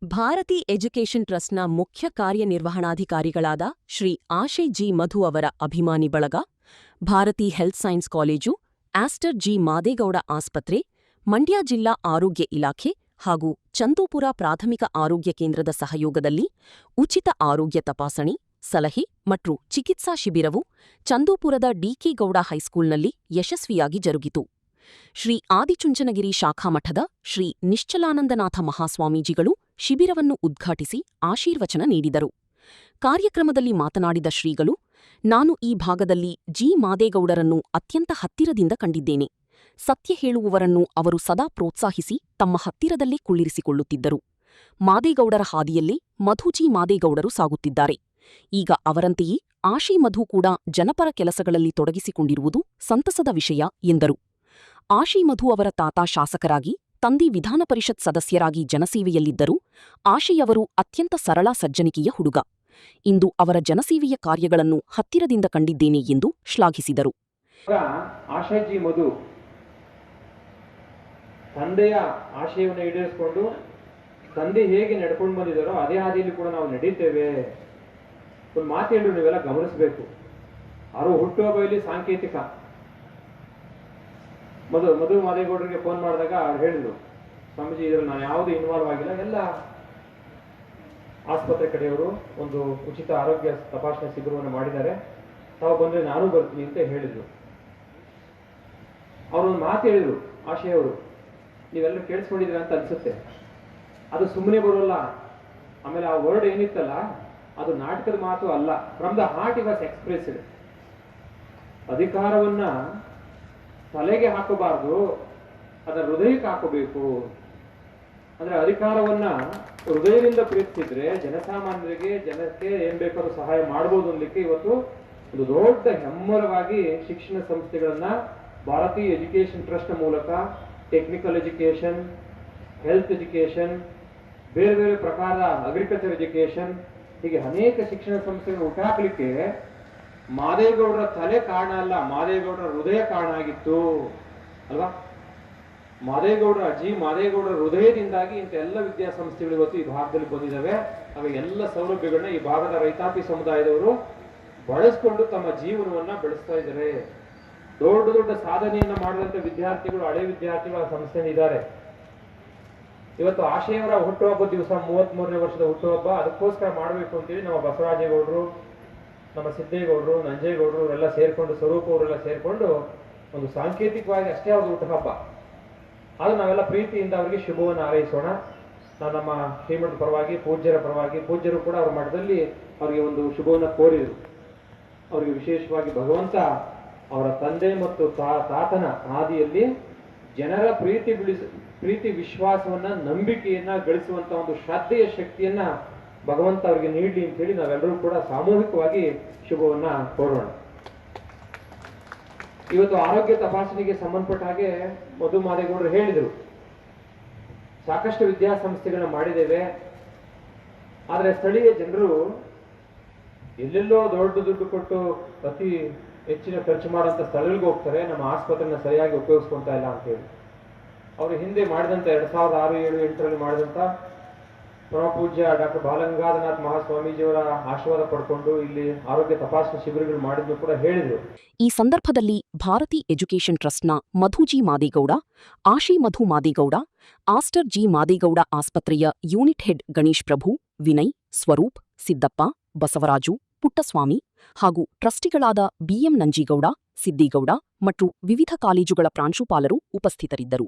Bharati education ಟ್ರಸ್ಟ್ನ ಮುಖ್ಯ ಕಾರ್ಯನಿರ್ವಹಣಾಧಿಕಾರಿಗಳಾದ Shri Ashay G ಮಧು ಅವರ ಅಭಿಮಾನಿ ಬಳಗ, Bharathi health science college, Aster G Madegowda ಆಸ್ಪತ್ರೆ, ಮಂಡ್ಯ ಜಿಲ್ಲಾ ಆರೋಗ್ಯ ಇಲಾಖೆ ಹಾಗೂ ಚಂದೂಪುರ ಪ್ರಾಥಮಿಕ ಆರೋಗ್ಯ ಕೇಂದ್ರದ ಸಹಯೋಗದಲ್ಲಿ ಉಚಿತ ಆರೋಗ್ಯ ತಪಾಸಣೆ, ಸಲಹೆ ಮತ್ತು ಚಿಕಿತ್ಸಾ ಶಿಬಿರವು ಚಂದೂಪುರದ ಡಿಕೆ ಗೌಡ ಹೈಸ್ಕೂಲ್ನಲ್ಲಿ ಯಶಸ್ವಿಯಾಗಿ ಜರುಗಿತು. ಶ್ರೀ ಆದಿಚುಂಚನಗಿರಿ ಶಾಖಾಮಠದ ಶ್ರೀ ನಿಶ್ಚಲಾನಂದನಾಥ ಮಹಾಸ್ವಾಮೀಜಿಗಳು ಶಿಬಿರವನ್ನು ಉದ್ಘಾಟಿಸಿ ಆಶೀರ್ವಚನ ನೀಡಿದರು. ಕಾರ್ಯಕ್ರಮದಲ್ಲಿ ಮಾತನಾಡಿದ ಶ್ರೀಗಳು, ನಾನು ಈ ಭಾಗದಲ್ಲಿ ಜಿ ಮಾದೇಗೌಡರನ್ನು ಅತ್ಯಂತ ಹತ್ತಿರದಿಂದ ಕಂಡಿದ್ದೇನೆ. ಸತ್ಯ ಹೇಳುವವರನ್ನು ಅವರು ಸದಾ ಪ್ರೋತ್ಸಾಹಿಸಿ ತಮ್ಮ ಹತ್ತಿರದಲ್ಲೇ ಕುಳ್ಳಿರಿಸಿಕೊಳ್ಳುತ್ತಿದ್ದರು. ಮಾದೇಗೌಡರ ಹಾದಿಯಲ್ಲೇ ಮಧುಜಿ ಮಾದೇಗೌಡರು ಸಾಗುತ್ತಿದ್ದಾರೆ. ಈಗ ಅವರಂತೆಯೇ ಆಶಿ ಮಧು ಕೂಡ ಜನಪರ ಕೆಲಸಗಳಲ್ಲಿ ತೊಡಗಿಸಿಕೊಂಡಿರುವುದು ಸಂತಸದ ವಿಷಯ ಎಂದರು. ಆಶಿ ಮಧು ಅವರ ತಾತ ಶಾಸಕರಾಗಿ, ತಂದೆ ವಿಧಾನಪರಿಷತ್ ಸದಸ್ಯರಾಗಿ ಜನಸೇವೆಯಲ್ಲಿದ್ದರು. ಆಶಿಯವರು ಅತ್ಯಂತ ಸರಳ ಸಜ್ಜನಿಕೆಯ ಹುಡುಗ. ಇಂದು ಅವರ ಜನಸೇವೆಯ ಕಾರ್ಯಗಳನ್ನು ಹತ್ತಿರದಿಂದ ಕಂಡಿದ್ದೇನೆ ಎಂದು ಶ್ಲಾಘಿಸಿದರು. ಆಶಯಜಿ ಮಧು ತಂದೆಯ ಆಶಯವನ್ನು ಈಡೇರಿಸಿಕೊಂಡು ತಂದೆ ಹೇಗೆ ನಡ್ಕೊಂಡು ಬಂದಿದ್ದಾರೋ ಅದೇ ಹಾದಿಯಲ್ಲಿ ಕೂಡ ನಾವು ನಡೀತೇವೆ. ಒಂದು ಮಾತು ಹೇಳಿ ನೀವೆಲ್ಲ ಗಮನಿಸಬೇಕು. ಅವರು ಹುಟ್ಟುಹಬ್ಬ ಇಲ್ಲಿ ಸಾಂಕೇತಿಕ. ಮಧು ಮಾದೇಗೌಡರಿಗೆ ಫೋನ್ ಮಾಡಿದಾಗ ಅವ್ರು ಹೇಳಿದ್ರು, ಸ್ವಾಮೀಜಿ ಇದ್ರಲ್ಲಿ ನಾನು ಯಾವುದೂ ಇನ್ವಾಲ್ವ್ ಆಗಿಲ್ಲ, ಎಲ್ಲ ಆಸ್ಪತ್ರೆ ಕಡೆಯವರು ಒಂದು ಉಚಿತ ಆರೋಗ್ಯ ತಪಾಸಣೆ ಶಿಬಿರವನ್ನು ಮಾಡಿದ್ದಾರೆ, ತಾವು ಬಂದರೆ ನಾನು ಬರ್ತೀನಿ ಅಂತ ಹೇಳಿದ್ರು. ಅವರೊಂದು ಮಾತು ಹೇಳಿದ್ರು ಆಶೆಯವರು, ನೀವೆಲ್ಲರೂ ಕೇಳಿಸ್ಕೊಂಡಿದ್ದೀರ ಅಂತ ಅನ್ಸುತ್ತೆ. ಅದು ಸುಮ್ಮನೆ ಬರೋಲ್ಲ. ಆಮೇಲೆ ಆ ವರ್ಡ್ ಏನಿತ್ತಲ್ಲ, ಅದು ನಾಟಕದ ಮಾತು ಅಲ್ಲ. From the heart it was expressed. ಅಧಿಕಾರವನ್ನ ತಲೆಗೆ ಹಾಕಬಾರ್ದು, ಅದರ ಹೃದಯಕ್ಕೆ ಹಾಕಬೇಕು. ಅಂದ್ರೆ ಅಧಿಕಾರವನ್ನ ಹೃದಯದಿಂದ ಪ್ರೀತಿಸಿದ್ರೆ ಜನಸಾಮಾನ್ಯರಿಗೆ, ಜನಕ್ಕೆ ಏನ್ ಬೇಕಾದ್ರೂ ಸಹಾಯ ಮಾಡಬಹುದು ಅನ್ಲಿಕ್ಕೆ ಇವತ್ತು ಒಂದು ದೊಡ್ಡ ಹೆಮ್ಮರವಾಗಿ ಶಿಕ್ಷಣ ಸಂಸ್ಥೆಗಳನ್ನ ಭಾರತಿ ಎಜುಕೇಷನ್ ಟ್ರಸ್ಟ್ ಮೂಲಕ ಟೆಕ್ನಿಕಲ್ ಎಜುಕೇಷನ್, ಹೆಲ್ತ್ ಎಜುಕೇಷನ್, ಬೇರೆ ಬೇರೆ ಪ್ರಕಾರದ ಅಗ್ರಿಕಲ್ಚರ್ ಎಜುಕೇಷನ್, ಹೀಗೆ ಅನೇಕ ಶಿಕ್ಷಣ ಸಂಸ್ಥೆಗಳು ಹುಟ್ಟಾಕ್ಲಿಕ್ಕೆ ಮಾದೇಗೌಡರ ತಲೆ ಕಾರಣ ಅಲ್ಲ, ಮಾದೇಗೌಡರ ಹೃದಯ ಕಾರಣ ಆಗಿತ್ತು ಅಲ್ವಾ? ಮಾದೇಗೌಡರ ಅಜ್ಜಿ ಮಾದೇಗೌಡರ ಹೃದಯದಿಂದಾಗಿ ಇಂಥ ಎಲ್ಲ ವಿದ್ಯಾಸಂಸ್ಥೆಗಳು ಇವತ್ತು ಈ ಭಾಗದಲ್ಲಿ ಬಂದಿದ್ದಾವೆ. ಹಾಗೆ ಎಲ್ಲ ಸೌಲಭ್ಯಗಳನ್ನ ಈ ಭಾಗದ ರೈತಾಪಿ ಸಮುದಾಯದವರು ಬಳಸ್ಕೊಂಡು ತಮ್ಮ ಜೀವನವನ್ನ ಬೆಳೆಸ್ತಾ ಇದ್ದಾರೆ. ದೊಡ್ಡ ದೊಡ್ಡ ಸಾಧನೆಯನ್ನ ಮಾಡಿದಂತ ವಿದ್ಯಾರ್ಥಿಗಳು, ಹಳೆ ವಿದ್ಯಾರ್ಥಿಗಳು ಆ ಸಂಸ್ಥೆಯಲ್ಲಿದ್ದಾರೆ. ಇವತ್ತು ಆಶಯವರ ಹುಟ್ಟುಹಬ್ಬ ದಿವಸ, 33ನೇ ವರ್ಷದ ಹುಟ್ಟುಹಬ್ಬ, ಅದಕ್ಕೋಸ್ಕರ ಮಾಡಬೇಕು ಅಂತೇಳಿ ನಮ್ಮ ಬಸವರಾಜೇಗೌಡರು, ನಮ್ಮ ಸಿದ್ದೇಗೌಡರು, ನಂಜೇಗೌಡರು ಅವರೆಲ್ಲ ಸೇರ್ಕೊಂಡು, ಸ್ವರೂಪ ಅವರೆಲ್ಲ ಸೇರ್ಕೊಂಡು ಒಂದು ಸಾಂಕೇತಿಕವಾಗಿ ಅಷ್ಟೇ ಅವ್ರ ಹುಟ್ಟುಹಬ್ಬ. ಆದ್ರೂ ನಾವೆಲ್ಲ ಪ್ರೀತಿಯಿಂದ ಅವರಿಗೆ ಶುಭವನ್ನು ಹಾರೈಸೋಣ. ನಾವು ನಮ್ಮ ಶ್ರೀಮಠದ ಪರವಾಗಿ, ಪೂಜ್ಯರ ಪರವಾಗಿ, ಪೂಜ್ಯರು ಕೂಡ ಅವ್ರ ಮಠದಲ್ಲಿ ಅವರಿಗೆ ಒಂದು ಶುಭವನ್ನು ಕೋರಿದರು. ಅವರಿಗೆ ವಿಶೇಷವಾಗಿ ಭಗವಂತ ಅವರ ತಂದೆ ಮತ್ತು ತಾತನ ಹಾದಿಯಲ್ಲಿ ಜನರ ಪ್ರೀತಿ ವಿಶ್ವಾಸವನ್ನ, ನಂಬಿಕೆಯನ್ನ ಗಳಿಸುವಂತ ಒಂದು ಶ್ರದ್ಧೆಯ ಶಕ್ತಿಯನ್ನ ಭಗವಂತ ಅವರಿಗೆ ನೀಡಲಿ ಅಂತ ಹೇಳಿ ನಾವೆಲ್ಲರೂ ಕೂಡ ಸಾಮೂಹಿಕವಾಗಿ ಶುಭವನ್ನ ಕೋರೋಣ. ಇವತ್ತು ಆರೋಗ್ಯ ತಪಾಸಣೆಗೆ ಸಂಬಂಧಪಟ್ಟ ಹಾಗೆ ಮಧು ಮಾದೇಗೌಡರು ಹೇಳಿದರು, ಸಾಕಷ್ಟು ವಿದ್ಯಾಸಂಸ್ಥೆಗಳನ್ನ ಮಾಡಿದ್ದೇವೆ, ಆದರೆ ಸ್ಥಳೀಯ ಜನರು ಎಲ್ಲೆಲ್ಲೋ ದೊಡ್ಡ ದುಡ್ಡು ಕೊಟ್ಟು ಅತಿ ಹೆಚ್ಚಿನ ಖರ್ಚು ಮಾಡುವಂತ ಸ್ಥಳಗಳಿಗೆ ಹೋಗ್ತಾರೆ, ನಮ್ಮ ಆಸ್ಪತ್ರೆನ ಸರಿಯಾಗಿ ಉಪಯೋಗಿಸ್ಕೊಂತ ಇಲ್ಲ ಅಂತ ಹೇಳಿ. ಅವರು ಹಿಂದೆ ಮಾಡಿದಂತ 2006, 2007, 2008ರಲ್ಲಿ ಮಾಡಿದಂತ ಪರಮಪೂಜ್ಯ ಡಾಕ್ಟರ್ ಬಾಲಗಂಗಾಧರನಾಥ ಮಹಾಸ್ವಾಮೀಜಿಯವರ ಆಶೀರ್ವಾದ ಪಡ್ಕೊಂಡು ಇಲ್ಲಿ ಆರೋಗ್ಯ ತಪಾಸಣಾ ಶಿಬಿರಗಳು ಮಾಡಿದ್ರು ಕೂಡ ಹೇಳಿದ್ರು. ಈ ಸಂದರ್ಭದಲ್ಲಿ ಭಾರತಿ ಎಜುಕೇಷನ್ ಟ್ರಸ್ಟ್ನ ಮಧುಜಿ ಮಾದೇಗೌಡ, ಆಶಿ ಮಧು ಮಾದೇಗೌಡ, ಆಸ್ಟರ್ ಜಿ ಮಾದೇಗೌಡ ಆಸ್ಪತ್ರೆಯ ಯೂನಿಟ್ ಹೆಡ್ ಗಣೇಶ್ ಪ್ರಭು, ವಿನಯ್, ಸ್ವರೂಪ್, ಸಿದ್ದಪ್ಪ, ಬಸವರಾಜು, ಪುಟ್ಟಸ್ವಾಮಿ ಹಾಗೂ ಟ್ರಸ್ಟಿಗಳಾದ ಬಿಎಂ ನಂಜೀಗೌಡ, ಸಿದ್ದೇಗೌಡ ಮತ್ತು ವಿವಿಧ ಕಾಲೇಜುಗಳ ಪ್ರಾಂಶುಪಾಲರು ಉಪಸ್ಥಿತರಿದ್ದರು.